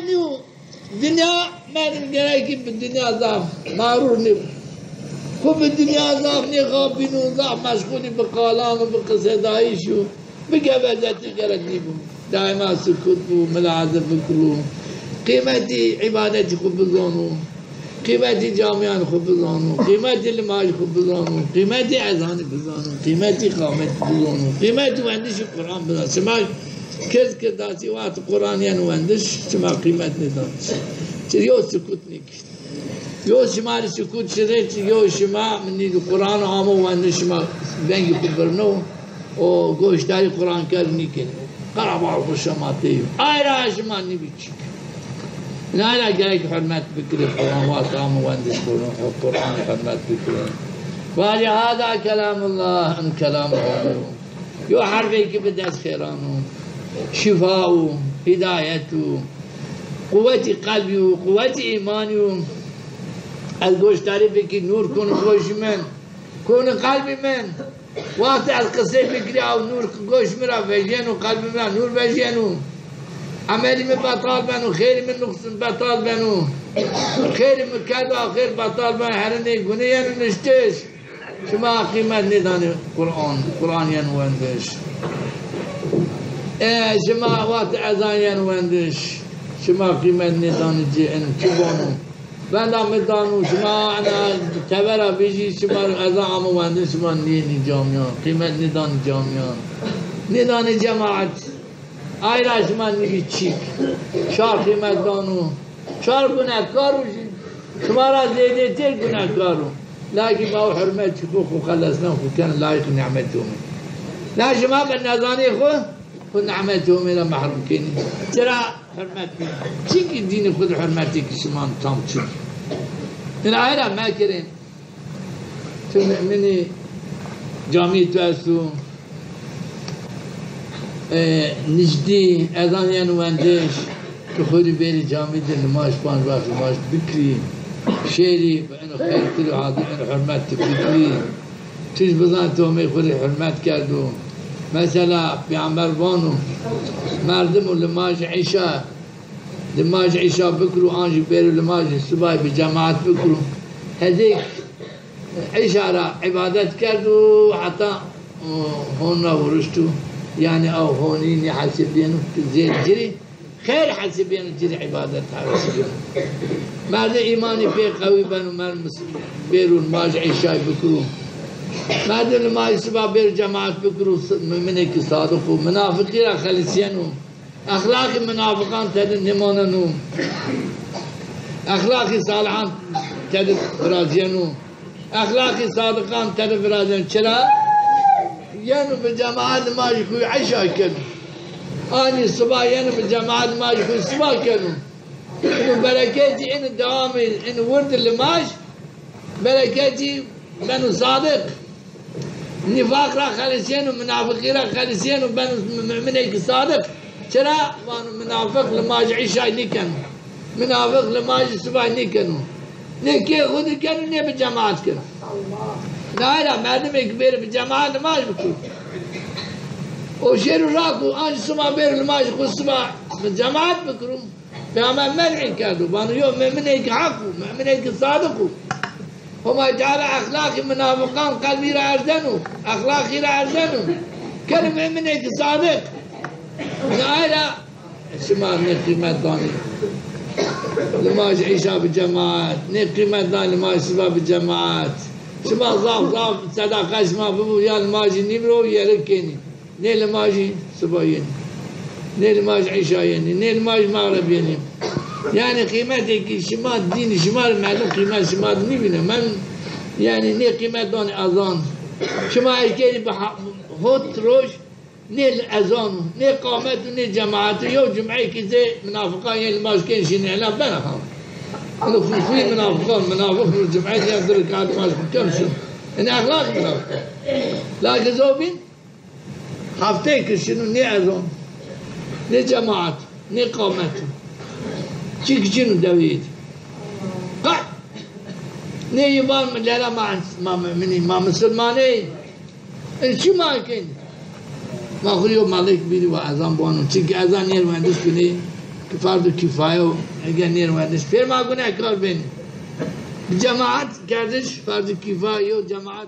نیو دنیا من گرایی به دنیا ضعف مغرور نیو خوب به دنیا ضعف نی خواب بینو ضعف مشغولی به قالان و به قصدایی شو بگه وزتی گرد نیبو دائما سکوت بو ملاحظه بکرو قیمتی عبادتی خوب بزانو قیمتی جامعان خوب بزانو قیمتی لماج خوب بزانو قیمتی اذانی بزانو قیمتی قامت بزانو قیمتی وندش قرآن بزانو شما کس که داسی وقت قرآنی وندش شما قیمت ندانش چرا یو سکوت نکشت یو شما سکوت شده یو شما منی قرآن آمو وندش شما بنگی خوب برنو و گوشتاری قرآن کر نیکنه قرابار خوش شما تیو آیرا شما نبیچی لا جايك حرمت بكري القرآن وأقام وأندس القرآن حرمت بكري ولهذا كلام الله أن كلام الله يو حرفك بدأت خيرانه شفاء هدايته قوة قلبي وقوة إيماني الجوش تعرفك نور كون جوش من كون قلبي من وقت القصة بكري أو نور جوش مرا فجينو قلبي مرا نور فجينو عملي من بطال بنو خير من نقص بطال بنو خير من كذا خير بطال بنو هرني غنيا نشتش شما قيمة نداني قرآن ينوندش شما وقت أذان ينوندش شما قيمة نداني جي ان كبانو بنا مدانو شما أنا تبرا بيجي شما أذان عموندش شما نيني جامعان قيمة نداني جامعان نداني جماعت آیرا شما نمیچیک شار قیمت دانو شار گناهکار بشید شما را زیده تر گناهکارو لیکن با حرمت چکو خو خلصنا خو کن لایق نعمتومی لا شما به نزانی خو نعمتومی را محروم کنی چرا حرمت کنی چی که دین خود حرمتی که شما تام چی این آیرا ما کرین تو منی جامعی تو هستو نجدی اذان ینوندش که خودی بری جامعی در نماش پانچ وقت نماش بکری شیری و اینو خیر کری و حاضر اینو حرمت بکری چیز بزن تو همی خودی حرمت کردو مثلا پیامبر بانو مردم و نماز عشا بکرو آنجی بیرو نماز صبح به جماعت بکرو هذیک عشا را عبادت کردو حتی هون را ورشتو يعني أو هونين حاسبينه زين جري خير حاسبينه جري عبادة حاسبينه بعد إيماني في قوي بنو مال بيرون ماج عشاء بكرو بعد ما يسبا بير جماعة بكرو منك صادقو منافقي را خلصينو أخلاق منافقان تدن نماننو أخلاق صالحان تدن برازينو أخلاق صادقان تدن برازينو چرا؟ یعنی به جماعت ماجی کوی عشاء کنو آنی صبح یعنی به جماعت ماجی کوی صبح کنو اینو برکتی این دوام این ورد لماش برکتی بنو صادق نفاق را خلصین و منافقی را خلصین و بنو مؤمنی که صادق چرا؟ وانو منافق لماج عشاء نکنو منافق لماج صبح نکنو نکی خود کنو نه به جماعت کنو نایرا مردم ایک بیر به جماعت نماز بکن و شیر و راکو آنج سما بیر نماز خود سما به جماعت بکرم به همه منعی کردو بانو یو مؤمن ایک حقو مؤمن ایک صادقو هما جعل اخلاق منافقان قلبی را اردنو اخلاقی را اردنو کل مؤمن ایک صادق نایرا شما نقیمت دانی نماز عشاء بجماعت نقیمت دانی نماز صبح بجماعت شما ضعف صدقه شما ببو یا نمازی نیمرو یا رکنی نه نمازی صبح یعنی نه نماز عشاء یعنی نه نماز مغرب یعنی یعنی قیمتی که شما دین شما معلوم قیمت شما نمیبینه من یعنی نه قیمت دان اذان شما اگری به خود روش نه اذان نه قامت نه جماعت یا جمعه که زی منافقان یعنی نماز کنشین اعلام بنخوام أنا في منافق من الجمعية يقدر يقعد ماش كم شو إن أخلاق منافق لكن زوبين هفتيك شنو ني أذون ني جماعات ني قامات شيك شنو دويد قا ني يبان من لا ما مسلماني إن شو ما كين ما خليه مالك بيني وأذان بوانو شيك أذان يل ما عندوش بني که فرض کفایه و اگر نیرومندش پیر ما گناه کار بینی جماعت کردش فرض کفایه و جماعت